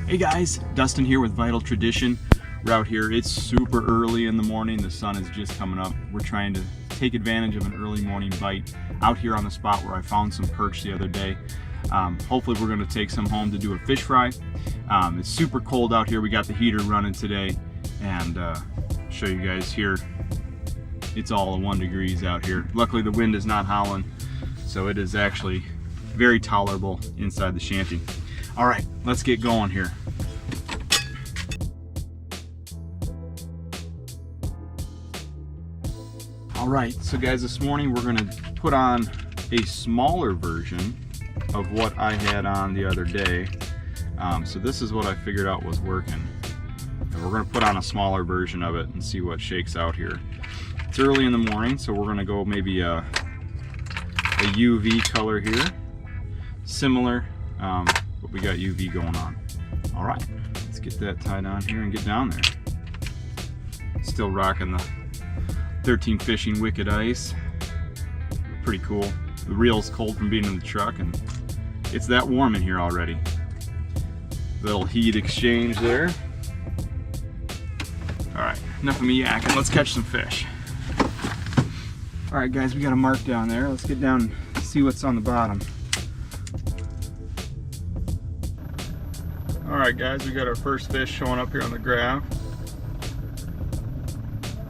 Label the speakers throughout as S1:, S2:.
S1: Hey guys, Dustin here with Vital Tradition. We're out here, it's super early in the morning, the sun is just coming up. We're trying to take advantage of an early morning bite out here on the spot where I found some perch the other day. Hopefully we're going to take some home to do a fish fry. It's super cold out here, we got the heater running today, and show you guys here, it's all 1 degrees out here. Luckily the wind is not howling, so it is actually very tolerable inside the shanty. All right, let's get going here. All right, so guys, this morning we're gonna put on a smaller version of what I had on the other day. So this is what I figured out was working. And we're gonna put on a smaller version of it and see what shakes out here. It's early in the morning, so we're gonna go maybe a UV color here. Similar, but we got UV going on. All right, let's get that tied on here and get down there. Still rocking the 13 Fishing Wicked Ice. Pretty cool. The reel's cold from being in the truck, and it's that warm in here already. Little heat exchange there. All right, enough of me yakking. Let's catch some fish. All right, guys, we got a mark down there. Let's get down and see what's on the bottom. All right, guys, we got our first fish showing up here on the graph.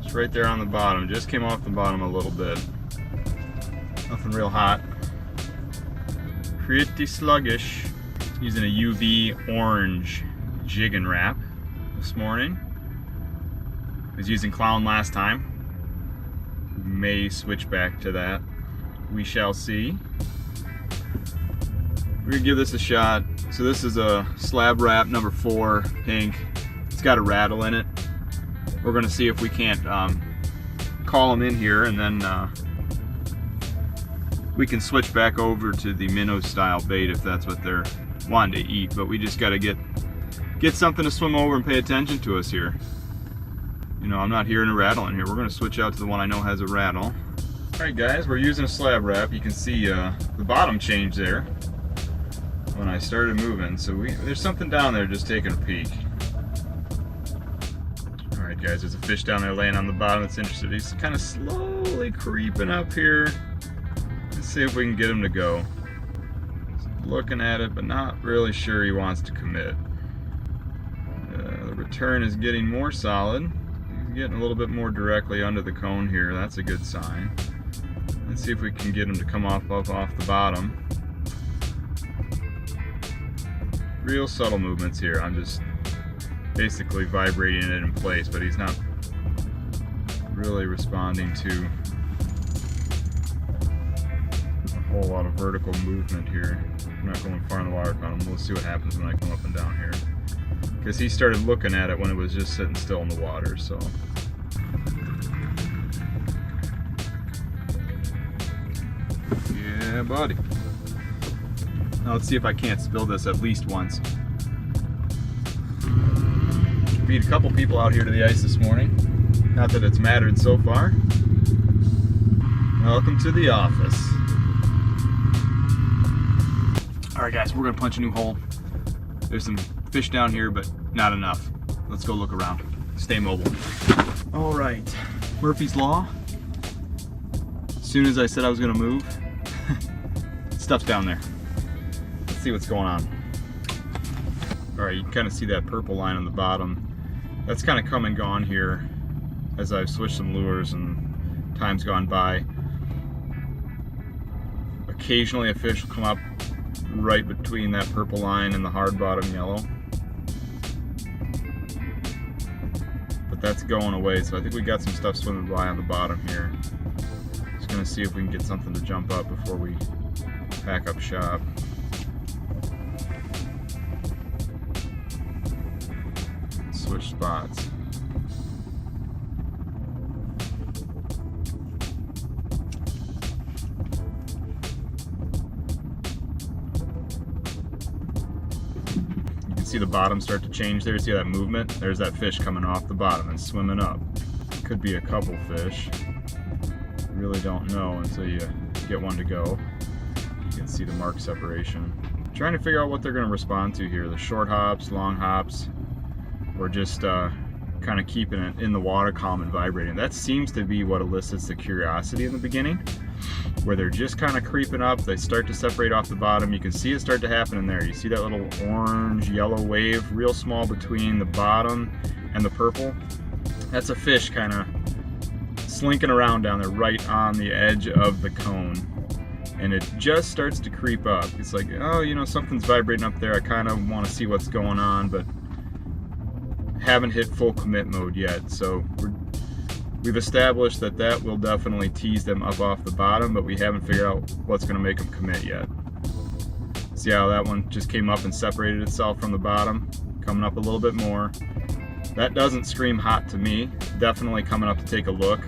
S1: It's right there on the bottom. Just came off the bottom a little bit. Nothing real hot. Pretty sluggish. Using a UV orange jig and wrap this morning. I was using Clam last time. May switch back to that. We shall see. We're gonna give this a shot. So this is a slab wrap number 4, pink. It's got a rattle in it. We're gonna see if we can't call them in here, and then we can switch back over to the minnow style bait if that's what they're wanting to eat. But we just gotta get something to swim over and pay attention to us here. You know, I'm not hearing a rattle in here. We're gonna switch out to the one I know has a rattle. All right, guys, we're using a slab wrap. You can see the bottom change there when I started moving. So there's something down there just taking a peek. All right, guys, there's a fish down there laying on the bottom that's interested. He's kind of slowly creeping up here. Let's see if we can get him to go. He's looking at it, but not really sure he wants to commit. The return is getting more solid. He's getting a little bit more directly under the cone here. That's a good sign. Let's see if we can get him to come off the bottom. Real subtle movements here. I'm just basically vibrating it in place, but he's not really responding to a whole lot of vertical movement here. I'm not going far in the water column. We'll see what happens when I come up and down here. Because he started looking at it when it was just sitting still in the water, so. Yeah, buddy. Now let's see if I can't spill this at least once. Beat a couple people out here to the ice this morning. Not that it's mattered so far. Welcome to the office. Alright guys, we're gonna punch a new hole. There's some fish down here, but not enough. Let's go look around. Stay mobile. Alright, Murphy's Law. As soon as I said I was gonna move, stuff's down there. Let's see what's going on. All right, you can kind of see that purple line on the bottom. That's kind of come and gone here as I've switched some lures and time's gone by. Occasionally a fish will come up right between that purple line and the hard bottom yellow. But that's going away, so I think we got some stuff swimming by on the bottom here. Just gonna see if we can get something to jump up before we pack up shop. Switch spots. You can see the bottom start to change there. See that movement? There's that fish coming off the bottom and swimming up. Could be a couple fish. You really don't know until you get one to go. You can see the mark separation. Trying to figure out what they're going to respond to here. The short hops, long hops, or just kind of keeping it in the water column and vibrating. That seems to be what elicits the curiosity in the beginning, where they're just kind of creeping up. They start to separate off the bottom. You can see it start to happen in there. You see that little orange yellow wave, real small between the bottom and the purple. That's a fish kind of slinking around down there right on the edge of the cone. And it just starts to creep up. It's like, oh, you know, something's vibrating up there. I kind of want to see what's going on, but haven't hit full commit mode yet. So we've established that that will definitely tease them up off the bottom, but we haven't figured out what's going to make them commit yet. See how that one just came up and separated itself from the bottom, coming up a little bit more. That doesn't scream hot to me. Definitely coming up to take a look.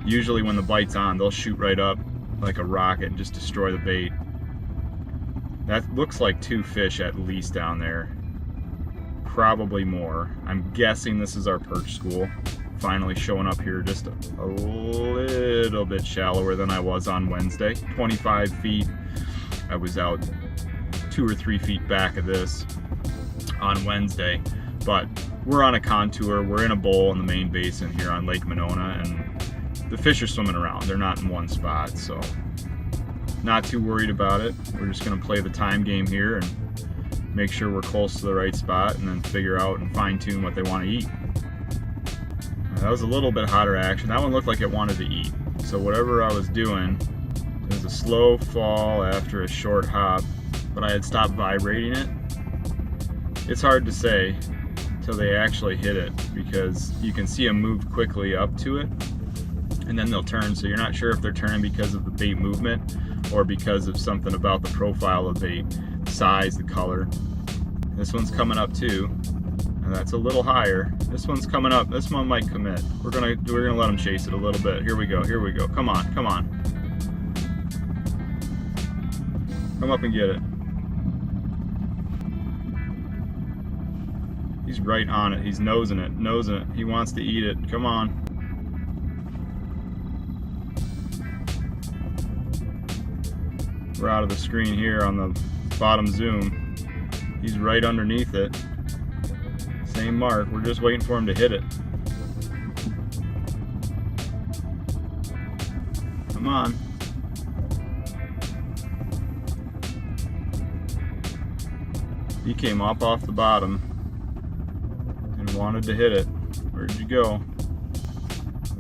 S1: Usually when the bite's on, they'll shoot right up like a rocket and just destroy the bait. That looks like 2 fish at least down there. Probably more. I'm guessing this is our perch school. Finally showing up here just a little bit shallower than I was on Wednesday. 25 feet. I was out 2 or 3 feet back of this on Wednesday. But we're on a contour. We're in a bowl in the main basin here on Lake Monona, and the fish are swimming around. They're not in one spot, so not too worried about it. We're just going to play the time game here and make sure we're close to the right spot, and then figure out and fine-tune what they want to eat. That was a little bit hotter action. That one looked like it wanted to eat. So whatever I was doing, it was a slow fall after a short hop, but I had stopped vibrating it. It's hard to say till they actually hit it, because you can see them move quickly up to it and then they'll turn. So you're not sure if they're turning because of the bait movement or because of something about the profile of the bait, size, the color. This one's coming up too, and that's a little higher. This one's coming up. This one might commit. We're gonna let them chase it a little bit. Here we go. Here we go. Come on. Come on. Come up and get it. He's right on it. He's nosing it. Nosing it. He wants to eat it. Come on. We're out of the screen here on the bottom zoom. He's right underneath it. Same mark. We're just waiting for him to hit it. Come on. He came up off the bottom and wanted to hit it. Where'd you go?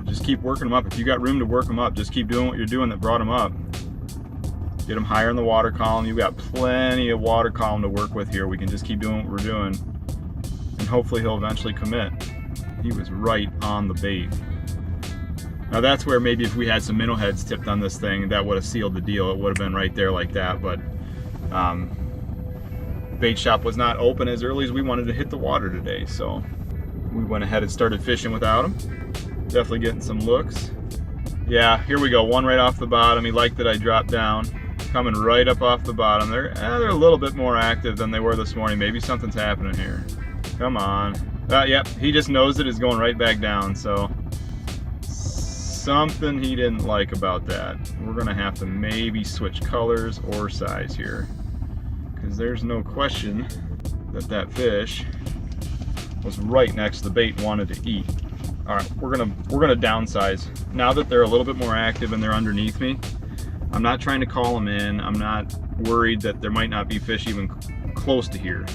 S1: Just keep working them up. If you got room to work them up, just keep doing what you're doing that brought them up. Get them higher in the water column. You've got plenty of water column to work with here. We can just keep doing what we're doing, and hopefully he'll eventually commit. He was right on the bait. Now that's where maybe if we had some minnow heads tipped on this thing, that would have sealed the deal. It would have been right there like that, but bait shop was not open as early as we wanted to hit the water today, so we went ahead and started fishing without him. Definitely getting some looks. Yeah, here we go. One right off the bottom. He liked that I dropped down. Coming right up off the bottom. They're a little bit more active than they were this morning. Maybe something's happening here. Come on. Yep, he just knows it is going right back down, so something he didn't like about that. We're gonna have to maybe switch colors or size here, because there's no question that that fish was right next to the bait and wanted to eat. All right, we're gonna downsize. Now that they're a little bit more active and they're underneath me, I'm not trying to call them in. I'm not worried that there might not be fish even close to here.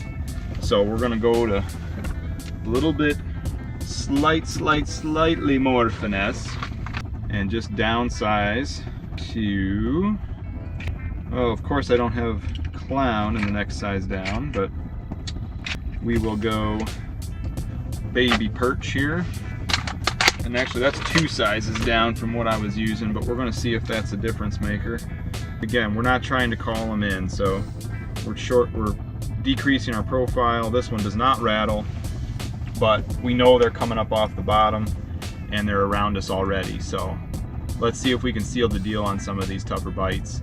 S1: So we're gonna go to a little bit slightly more finesse and just downsize to, oh, of course I don't have clown in the next size down, but we will go baby perch here. And actually that's 2 sizes down from what I was using, but we're going to see if that's a difference maker. Again, we're not trying to call them in, so we're decreasing our profile. This one does not rattle, but we know they're coming up off the bottom and they're around us already. So let's see if we can seal the deal on some of these tougher bites.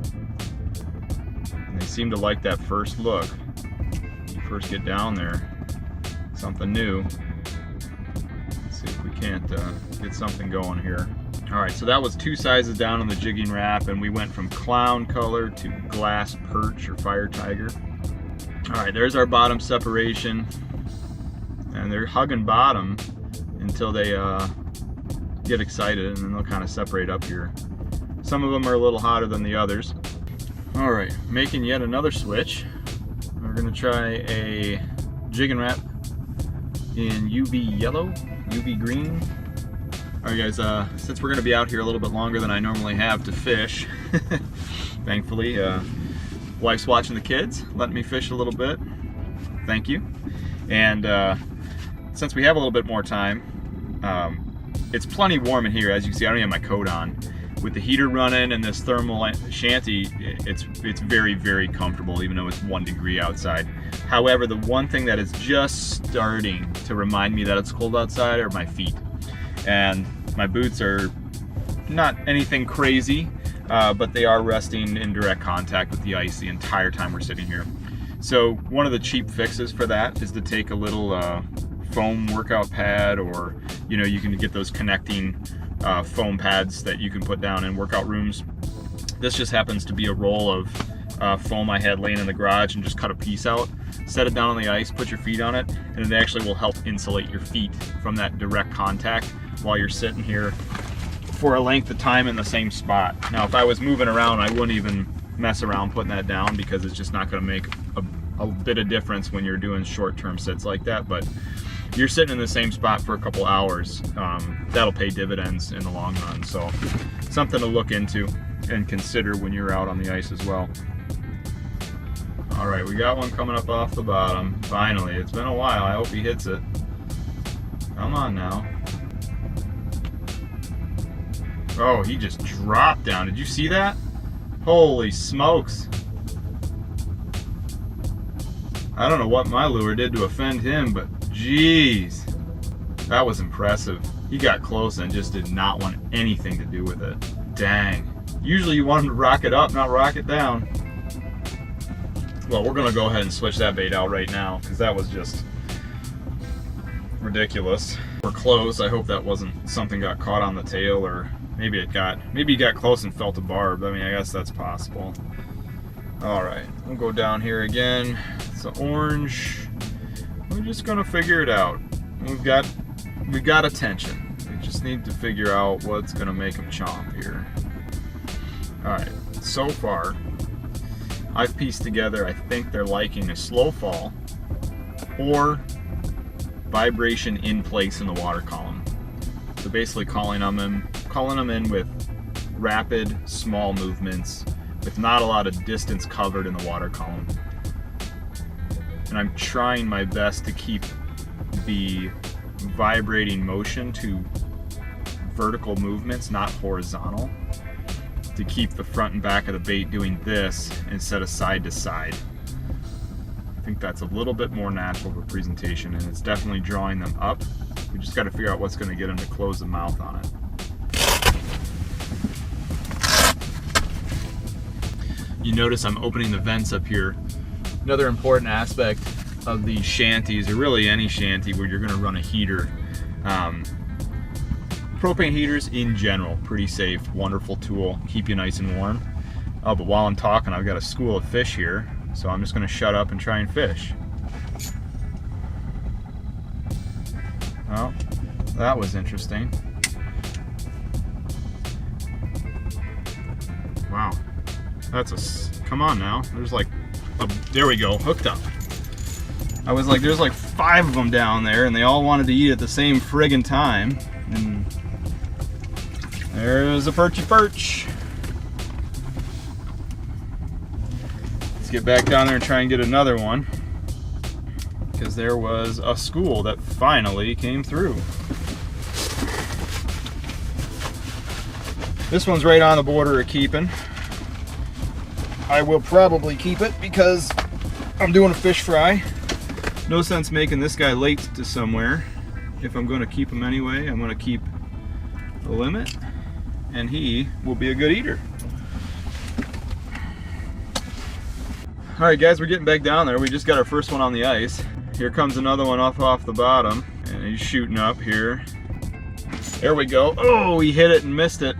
S1: And they seem to like that first look. When you first get down there, something new. See if we can't get something going here. All right, so that was 2 sizes down on the jigging wrap, and we went from clown color to glass perch or fire tiger. All right, there's our bottom separation, and they're hugging bottom until they get excited, and then they'll kind of separate up here. Some of them are a little hotter than the others. All right, making yet another switch. We're gonna try a jig and wrap in UV yellow, UV green. All right guys, since we're gonna be out here a little bit longer than I normally have to fish, thankfully, wife's watching the kids, letting me fish a little bit. Thank you. And since we have a little bit more time, it's plenty warm in here. As you can see, I don't even have my coat on. With the heater running and this thermal shanty, it's very, very comfortable, even though it's 1 degree outside. However, the one thing that is just starting to remind me that it's cold outside are my feet. And my boots are not anything crazy, but they are resting in direct contact with the ice the entire time we're sitting here. So one of the cheap fixes for that is to take a little foam workout pad, or you can get those connecting foam pads that you can put down in workout rooms. This just happens to be a roll of foam I had laying in the garage, and just cut a piece out, set it down on the ice, put your feet on it, and it actually will help insulate your feet from that direct contact while you're sitting here for a length of time in the same spot. Now, if I was moving around, I wouldn't even mess around putting that down, because it's just not going to make a bit of difference when you're doing short-term sits like that. But you're sitting in the same spot for a couple hours, that'll pay dividends in the long run. So something to look into and consider when you're out on the ice as well. All right, we got one coming up off the bottom. Finally, it's been a while. I hope he hits it. Come on now. Oh, he just dropped down. Did you see that? Holy smokes. I don't know what my lure did to offend him, but geez, that was impressive. He got close and just did not want anything to do with it. Dang. Usually you want him to rock it up, not rock it down. Well, we're gonna go ahead and switch that bait out right now, because that was just ridiculous. We're close. I hope that wasn't something got caught on the tail, or maybe he got close and felt a barb. I mean, I guess that's possible. All right, we'll go down here again. It's an orange. We're just gonna figure it out. We've got attention. We just need to figure out what's gonna make him chomp here. All right, so far, I've pieced together, I think they're liking a slow fall or vibration in place in the water column. So basically calling them in with rapid, small movements with not a lot of distance covered in the water column. And I'm trying my best to keep the vibrating motion to vertical movements, not horizontal, to keep the front and back of the bait doing this instead of side to side. I think that's a little bit more natural of a presentation, and it's definitely drawing them up. We just got to figure out what's going to get them to close the mouth on it. You notice I'm opening the vents up here. Another important aspect of these shanties, or really any shanty where you're going to run a heater, propane heaters in general, pretty safe, wonderful tool, keep you nice and warm. Oh, but while I'm talking, I've got a school of fish here, so I'm just going to shut up and try and fish. Well, that was interesting. Wow, come on now. There's like, there we go, hooked up. I was like, there's like 5 of them down there, and they all wanted to eat at the same friggin' time. And there's a perch. Let's get back down there and try and get another one, because there was a school that finally came through. This one's right on the border of keeping. I will probably keep it because I'm doing a fish fry. No sense making this guy late to somewhere. If I'm going to keep him anyway, I'm going to keep the limit, and he will be a good eater. All right, guys, we're getting back down there. We just got our first one on the ice. Here comes another one off the bottom, and he's shooting up here. There we go. Oh, he hit it and missed it.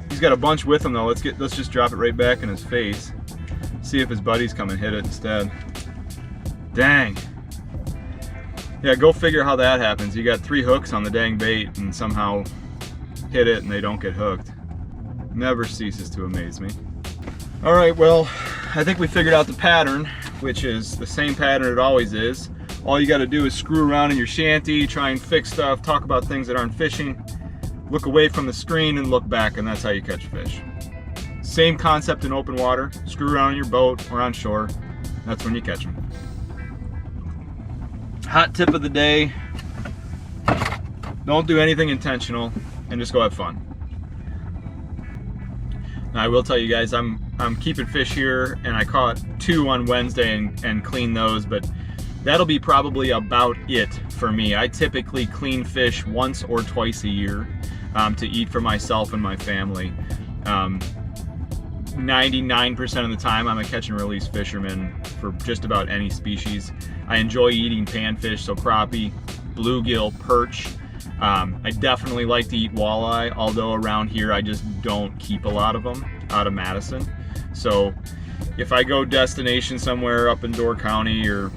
S1: He's got a bunch with him though. Let's just drop it right back in his face. See if his buddies come and hit it instead. Dang. Yeah, go figure how that happens. You got 3 hooks on the dang bait and somehow hit it and they don't get hooked. Never ceases to amaze me. All right, well, I think we figured out the pattern, which is the same pattern it always is. All you got to do is screw around in your shanty, try and fix stuff, talk about things that aren't fishing, look away from the screen and look back, and that's how you catch fish. Same concept in open water. Screw around in your boat or on shore. That's when you catch them. Hot tip of the day, don't do anything intentional and just go have fun. Now I will tell you guys, I'm keeping fish here, and I caught 2 on Wednesday and cleaned those, but that'll be probably about it for me. I typically clean fish once or twice a year to eat for myself and my family. 99% of the time I'm a catch and release fisherman for just about any species. I enjoy eating panfish, so crappie, bluegill, perch. I definitely like to eat walleye, although around here I just don't keep a lot of them out of Madison. So if I go destination somewhere up in Door County or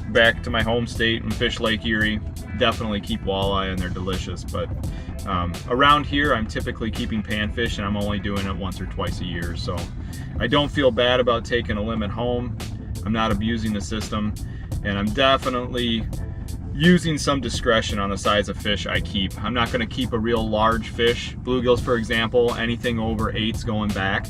S1: back to my home state and fish Lake Erie, definitely keep walleye and they're delicious. But around here I'm typically keeping panfish, and I'm only doing it once or twice a year. So I don't feel bad about taking a limit home. I'm not abusing the system, and I'm definitely using some discretion on the size of fish I keep. I'm not going to keep a real large fish. Bluegills, for example, anything over 8's going back.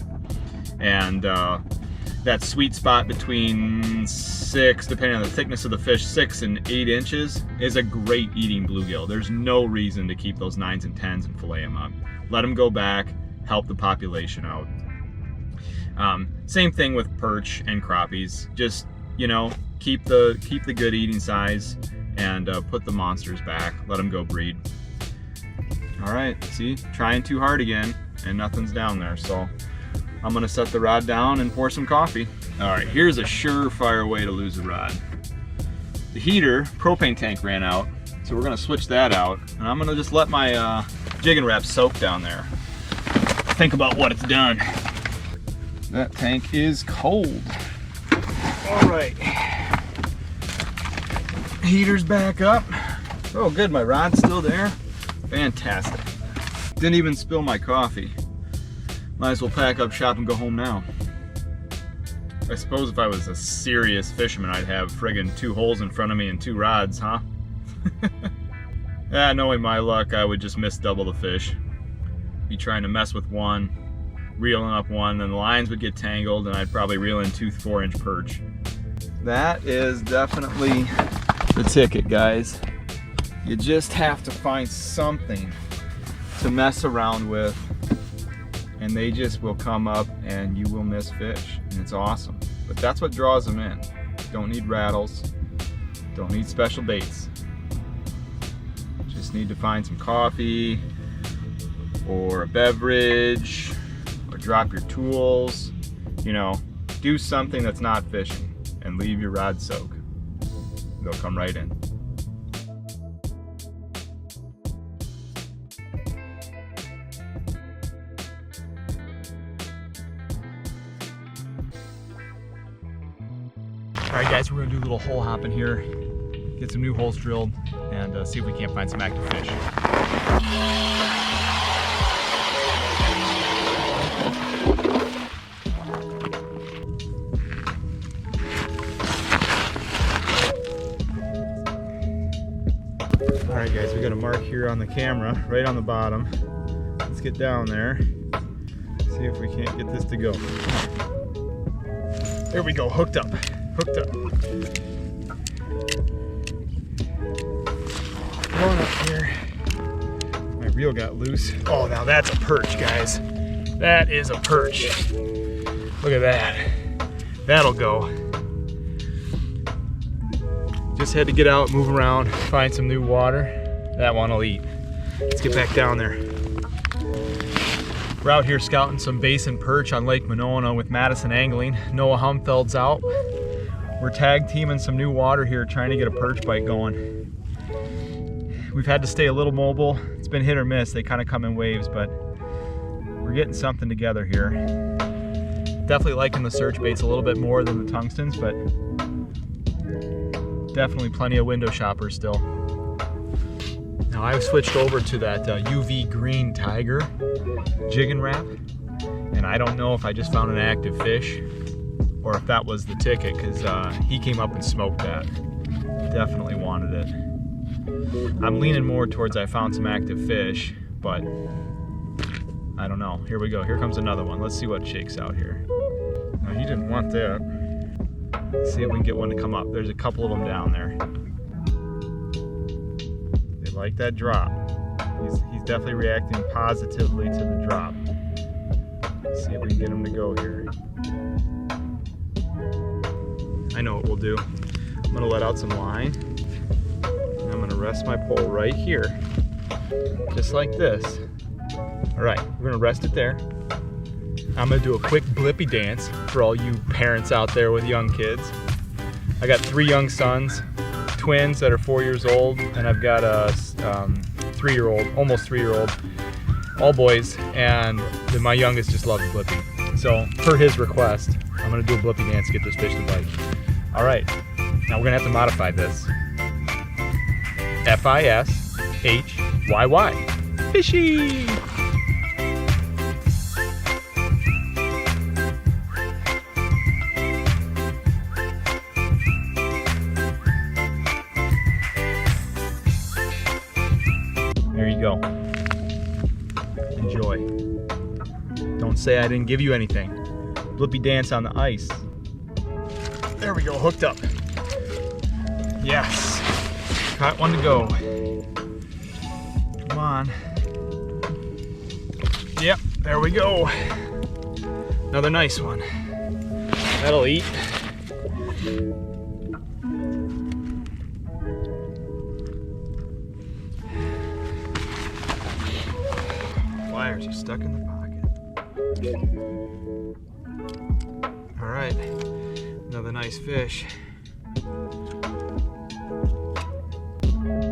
S1: And that sweet spot between 6, depending on the thickness of the fish, 6 and 8 inches is a great eating bluegill. There's no reason to keep those 9s and 10s and fillet them up. Let them go back, help the population out. Same thing with perch and crappies. Just, you know, keep the good eating size and put the monsters back. Let them go breed. All right, see, trying too hard again and nothing's down there. So I'm gonna set the rod down and pour some coffee. All right, here's a surefire way to lose a rod. The heater, propane tank ran out, so we're gonna switch that out. And I'm gonna just let my jigging wrap soak down there. Think about what it's done. That tank is cold. All right. Heater's back up. Oh good, my rod's still there. Fantastic. Didn't even spill my coffee. Might as well pack up shop and go home now. I suppose if I was a serious fisherman, I'd have friggin' 2 holes in front of me and 2 rods, huh? Knowing my luck, I would just miss double the fish. Be trying to mess with one, reeling up one, then the lines would get tangled, and I'd probably reel in 2 4-inch perch. That is definitely the ticket, guys. You just have to find something to mess around with, and they just will come up and you will miss fish, and it's awesome. But that's what draws them in. Don't need rattles, don't need special baits. Just need to find some coffee or a beverage or drop your tools. You know, do something that's not fishing and leave your rod soak. They'll come right in. All right, guys, we're gonna do a little hole hopping here, get some new holes drilled, and see if we can't find some active fish. All right, guys, we got a mark here on the camera, right on the bottom. Let's get down there, see if we can't get this to go. There we go, hooked up. Hooked up. Going up here. My reel got loose. Oh, now that's a perch, guys. That is a perch. Look at that. That'll go. Just had to get out, move around, find some new water. That one will eat. Let's get back down there. We're out here scouting some basin perch on Lake Monona with Madison Angling. Noah Humfeld's out. We're tag teaming some new water here, trying to get a perch bite going. We've had to stay a little mobile. It's been hit or miss. They kind of come in waves, but we're getting something together here. Definitely liking the search baits a little bit more than the tungstens, but definitely plenty of window shoppers still. Now I've switched over to that UV green tiger jig and wrap, and I don't know if I just found an active fish or if that was the ticket, because he came up and smoked that. Definitely wanted it. I'm leaning more towards I found some active fish, but I don't know. Here we go. Here comes another one. Let's see what shakes out here. No, he didn't want that. Let's see if we can get one to come up. There's a couple of them down there. They like that drop. He's definitely reacting positively to the drop. Let's see if we can get him to go here. I know what we'll do. I'm gonna let out some line. And I'm gonna rest my pole right here, just like this. All right, we're gonna rest it there. I'm gonna do a quick Blippi dance for all you parents out there with young kids. I got 3 young sons, twins that are 4 years old, and I've got a 3-year-old, almost 3-year-old, all boys, and my youngest just loves Blippi. So, per his request, I'm gonna do a Blippi dance to get this fish to bite. All right, now we're gonna have to modify this. F-I-S-H-Y-Y, fishy! There you go. Enjoy. Don't say I didn't give you anything. Blippi dance on the ice. There we go, hooked up. Yes. Got one to go. Come on. Yep, there we go. Another nice one. That'll eat. Pliers are stuck in the pocket. All right, another nice fish.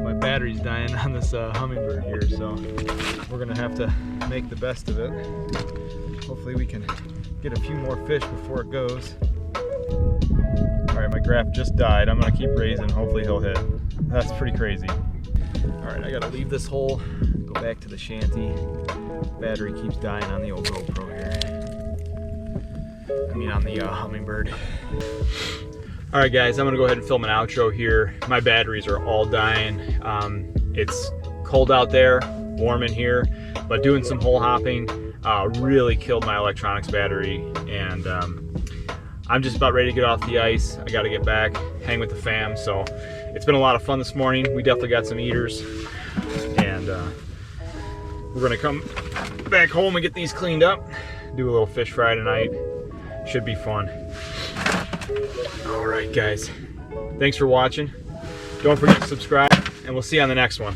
S1: My battery's dying on this hummingbird here, so we're gonna have to make the best of it. Hopefully we can get a few more fish before it goes. All right, my graph just died. I'm gonna keep raising, hopefully he'll hit. That's pretty crazy. All right, I gotta leave this hole, go back to the shanty. Battery keeps dying on the old GoPro here. I mean on the hummingbird. All right guys, I'm gonna go ahead and film an outro here. My batteries are all dying. It's cold out there, warm in here, but doing some hole hopping really killed my electronics battery, and I'm just about ready to get off the ice. I gotta get back, hang with the fam, so it's been a lot of fun this morning. We definitely got some eaters, and we're gonna come back home and get these cleaned up, do a little fish fry tonight. Should be fun. All right, guys. Thanks for watching. Don't forget to subscribe, and we'll see you on the next one.